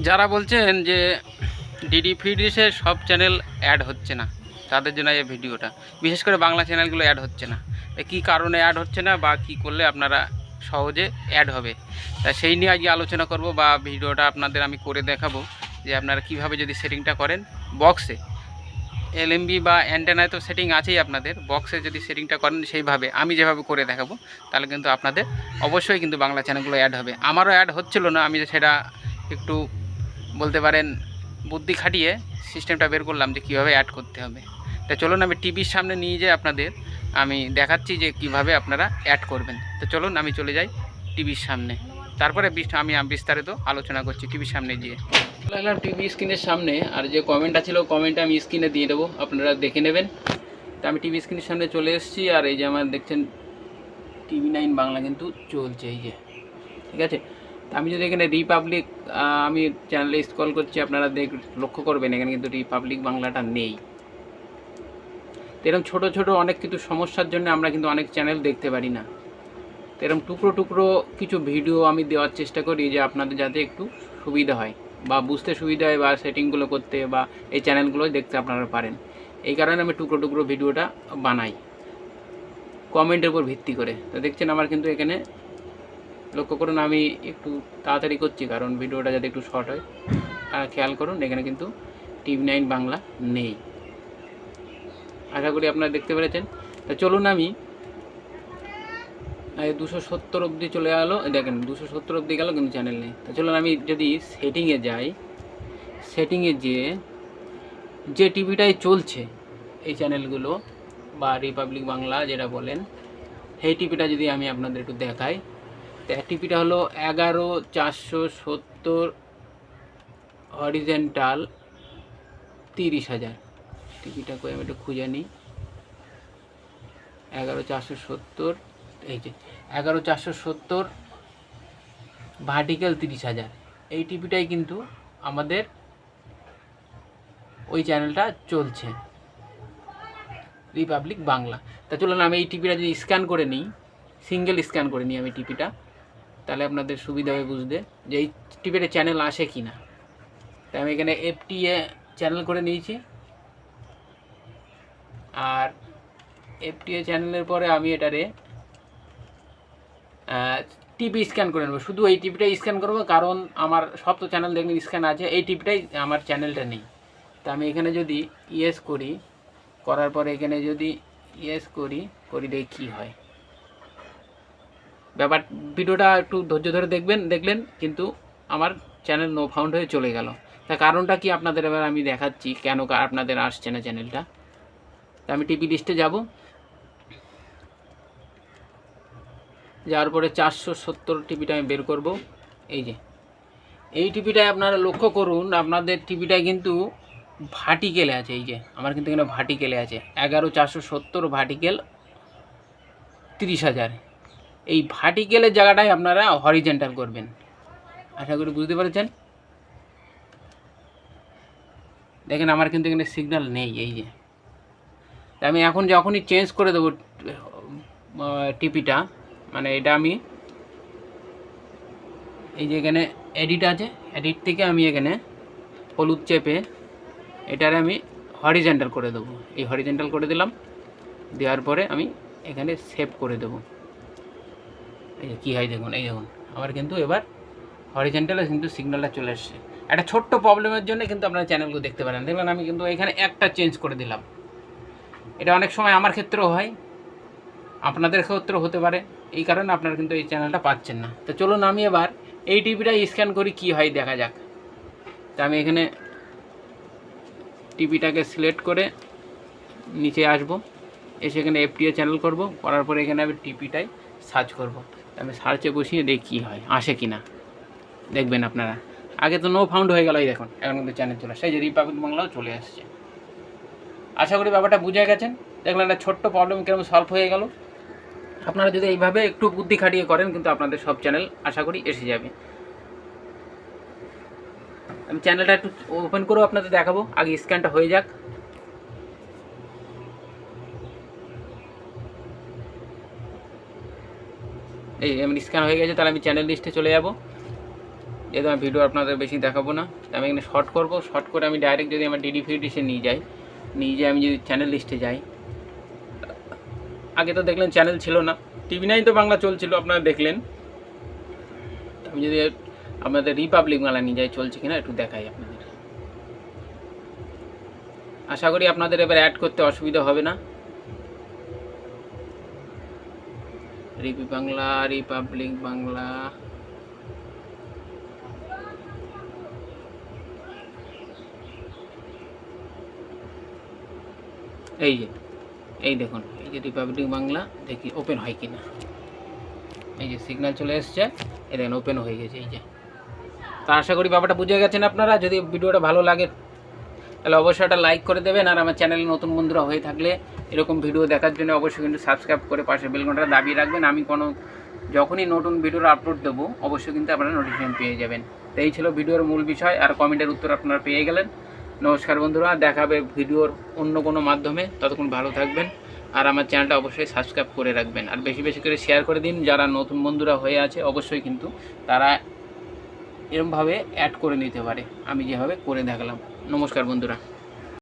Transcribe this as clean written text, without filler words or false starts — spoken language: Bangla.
যারা বলছেন যে ডিডি ফিডিসে সব চ্যানেল অ্যাড হচ্ছে না, তাদের জন্য এই ভিডিওটা। বিশেষ করে বাংলা চ্যানেলগুলো অ্যাড হচ্ছে না, কী কারণে অ্যাড হচ্ছে না বা কী করলে আপনারা সহজে অ্যাড হবে, তা সেই নিয়ে আজকে আলোচনা করব বা ভিডিওটা আপনাদের আমি করে দেখাবো যে আপনারা কিভাবে যদি সেটিংটা করেন বক্সে, এলএমবি বা অ্যান্টেনায় তো সেটিং আছেই, আপনাদের বক্সে যদি সেটিংটা করেন সেইভাবে আমি যেভাবে করে দেখাবো, তাহলে কিন্তু আপনাদের অবশ্যই কিন্তু বাংলা চ্যানেলগুলো অ্যাড হবে। আমারও অ্যাড হচ্ছিল না, আমি সেটা একটু বলতে পারেন বুদ্ধি খাটিয়ে সিস্টেমটা বের করলাম যে কীভাবে অ্যাড করতে হবে। তা চলুন আমি টিভির সামনে নিয়ে যেয়ে আপনাদের আমি দেখাচ্ছি যে কিভাবে আপনারা অ্যাড করবেন। তো চলুন আমি চলে যাই টিভির সামনে, তারপরে আমি বিস্তারিত আলোচনা করছি টিভির সামনে গিয়ে। চলে এলাম টিভি স্ক্রিনের সামনে, আর যে কমেন্টটা ছিল কমেন্টটা আমি স্ক্রিনে দিয়ে দেবো, আপনারা দেখে নেবেন। তো আমি টিভি স্ক্রিনের সামনে চলে এসেছি, আর এই যে আমার দেখছেন TV9 বাংলা কিন্তু চলছে, এই যে ঠিক আছে। আমি যদি এখানে রিপাবলিক আমি চ্যানেলে স্ক্রল করছি, আপনারা লক্ষ্য করবেন এখানে কিন্তু রিপাবলিক বাংলাটা নেই। এরকম ছোটো ছোটো অনেক কিছু সমস্যার জন্য আমরা কিন্তু অনেক চ্যানেল দেখতে পারি না। এরকম টুকরো টুকরো কিছু ভিডিও আমি দেওয়ার চেষ্টা করি যে আপনাদের যাতে একটু সুবিধা হয় বা বুঝতে সুবিধা হয় বা সেটিংগুলো করতে বা এই চ্যানেলগুলো দেখতে আপনারা পারেন। এই কারণে আমি টুকরো টুকরো ভিডিওটা বানাই কমেন্টের উপর ভিত্তি করে। তো দেখছেন আমার কিন্তু এখানে লক্ষ্য করুন, আমি একটু তাড়াতাড়ি করছি কারণ ভিডিওটা যাতে একটু শর্ট হয়। আর খেয়াল করুন এখানে কিন্তু TV9 বাংলা নেই, আশা করি আপনারা দেখতে পেরেছেন। তো চলুন আমি 270 অবধি চলে গেলো, দেখেন 270 অবধি গেল কিন্তু চ্যানেল নেই। তো চলুন আমি যদি সেটিংয়ে যাই, সেটিংয়ে যেয়ে যে টিভিটাই চলছে এই চ্যানেলগুলো বা রিপাবলিক বাংলা যেটা বলেন, সেই টিভিটা যদি আমি আপনাদের একটু দেখাই, তো টিভিটা হলো 11470 হরিজেন্টাল 30,000। টিভিটা করে আমি একটু খুঁজে নিই, 11470, এই যে 11470 ভার্টিক্যাল 30,000। এই টিভিটাই কিন্তু আমাদের ওই চ্যানেলটা চলছে রিপাবলিক বাংলা। তা চলুন আমি এই টিভিটা যদি স্ক্যান করে নিই, সিঙ্গেল স্ক্যান করে নিই আমি টিভিটা, তাহলে আপনাদের সুবিধা হবে বুঝতে যে এই টিভিতে চ্যানেল আসে কি না। তাই আমি এখানে FTA চ্যানেল করে নিয়েছি, আর FTA চ্যানেলের পরে আমি এটারে টিভি স্ক্যান করে নেবো। শুধু এই টিভিটাই স্ক্যান করবো, কারণ আমার সব তো চ্যানেল দেখবেন স্ক্যান আছে, এই টিভিটাই আমার চ্যানেলটা নেই। তা আমি এখানে যদি ইয়েস করি, করার পরে এখানে যদি ইয়েস করি দেখি কী হয়। ব্যাপার ভিডিওটা একটু ধৈর্য ধরে দেখলেন কিন্তু আমার চ্যানেল নো ফাউন্ড হয়ে চলে গেল। তা কারণটা কি আপনাদের এবার আমি দেখাচ্ছি কেন আপনাদের আসছে না চ্যানেলটা। তা আমি টিভি লিস্টে যাব, যাওয়ার পরে 470 টিভিটা আমি বের করব। এই যে এই টিভিটায় আপনারা লক্ষ্য করুন, আপনাদের টিভিটায় কিন্তু ভার্টিকেলে আছে, এই যে আমার কিন্তু এখানে ভার্টিকেলে আছে 11470 ভার্টিকেল 30,000। এই ভার্টিকেলের জায়গাটায় আপনারা হরিজেন্টাল করবেন, আশা করি বুঝতে পেরেছেন। দেখেন আমার কিন্তু এখানে সিগন্যাল নেই, এই যে আমি এখন যখনই চেঞ্জ করে দেবো টিভিটা, মানে এটা আমি এই যে এখানে এডিট আছে, এডিট থেকে আমি এখানে হলুদ চেপে এটারে আমি হরিজেন্টাল করে দেবো। এই হরিজেন্টাল করে দিলাম, দেওয়ার পরে আমি এখানে সেভ করে দেবো। এই যে কী হয় দেখুন, এই দেখুন আমার কিন্তু এবার হরিজেন্টালে কিন্তু সিগন্যালটা চলে এসছে। একটা ছোট্ট প্রবলেমের জন্য কিন্তু আপনারা চ্যানেলগুলো দেখতে পারেন। দেখলেন আমি কিন্তু এখানে একটা চেঞ্জ করে দিলাম। এটা অনেক সময় আমার ক্ষেত্রেও হয়, আপনাদের ক্ষেত্রেও হতে পারে, এই কারণে আপনারা কিন্তু এই চ্যানেলটা পাচ্ছেন না। তো চলুন আমি এবার এই টিভিটা স্ক্যান করি কী হয় দেখা যাক। তা আমি এখানে টিভিটাকে সিলেক্ট করে নিচে আসব, এসে এখানে FTA চ্যানেল করব, করার পরে এখানে আমি টিভিটাই সার্চ করব। আমি সার্চে বসিয়ে দেখি কী হয়, আসে কি না। দেখবেন আপনারা আগে তো নো ফাউন্ড হয়ে গেল, এই দেখুন এখন কিন্তু চ্যানেল চলে আসছে, এই যে রিপাবলিক বাংলাও চলে আসছে। আশা করি ব্যাপারটা বুঝে গেছেন। দেখলেন একটা ছোট্ট প্রবলেম কেমন সলভ হয়ে গেল। আপনারা যদি এইভাবে একটু বুদ্ধি খাটিয়ে করেন কিন্তু আপনাদের সব চ্যানেল আশা করি এসে যাবে। আমি চ্যানেলটা একটু ওপেন করেও আপনাদের দেখাবো, আগে স্ক্যানটা হয়ে যাক। এই আমার স্ক্যান হয়ে গেছে, তাহলে আমি চ্যানেল লিস্টে চলে যাব। যেহেতু আমি ভিডিও আপনাদের বেশি দেখাবো না, আমি এখানে শর্ট করবো। শর্ট করে আমি ডাইরেক্ট যদি আমার ডিডি ফ্রি ডিশে নিয়ে যাই, আমি যদি চ্যানেল লিস্টে যাই, আগে তো দেখলেন চ্যানেল ছিল না, TV9 তো বাংলা চলছিল, আপনারা দেখলেন। আমি যদি আপনাদের রিপাবলিক বাংলা নিয়ে যাই, চলছে কিনা একটু দেখাই আপনাদের। আশা করি আপনাদের এবার অ্যাড করতে অসুবিধা হবে না। রিপাবলিক বাংলা, এই দেখুন, এই যে রিপাবলিক বাংলা, দেখি ওপেন হয় কিনা। এই যে সিগন্যাল চলে এসছে, এই দেখুন ওপেন হয়ে গেছে। এই যে, তা আশা করি ব্যাপারটা বুঝে গেছেন আপনারা। যদি ভিডিওটা ভালো লাগে তাহলে অবশ্যই একটা লাইক করে দেবেন। আর আমার চ্যানেলে নতুন বন্ধুরা হয়ে থাকলে এরকম ভিডিও দেখার জন্য অবশ্যই কিন্তু সাবস্ক্রাইব করে পাশে বেল ঘন্টাটা দাবিয়ে রাখবেন। আমি যখনই নতুন ভিডিওর আপলোড দেবো অবশ্যই কিন্তু আপনারা নোটিফিকেশন পেয়ে যাবেন। তো এই ছিল ভিডিওর মূল বিষয়, আর কমেন্টের উত্তর আপনারা পেয়ে গেলেন। নমস্কার বন্ধুরা, দেখা হবে ভিডিওর অন্য কোনো মাধ্যমে। ততক্ষণ ভালো থাকবেন, আর আমার চ্যানেলটা অবশ্যই সাবস্ক্রাইব করে রাখবেন, আর বেশি বেশি করে শেয়ার করে দিন। যারা নতুন বন্ধুরা হয়ে আছে অবশ্যই কিন্তু তারা এরকমভাবে অ্যাড করে নিতে পারে, আমি যেভাবে করে দেখালাম। নমস্কার বন্ধুরা।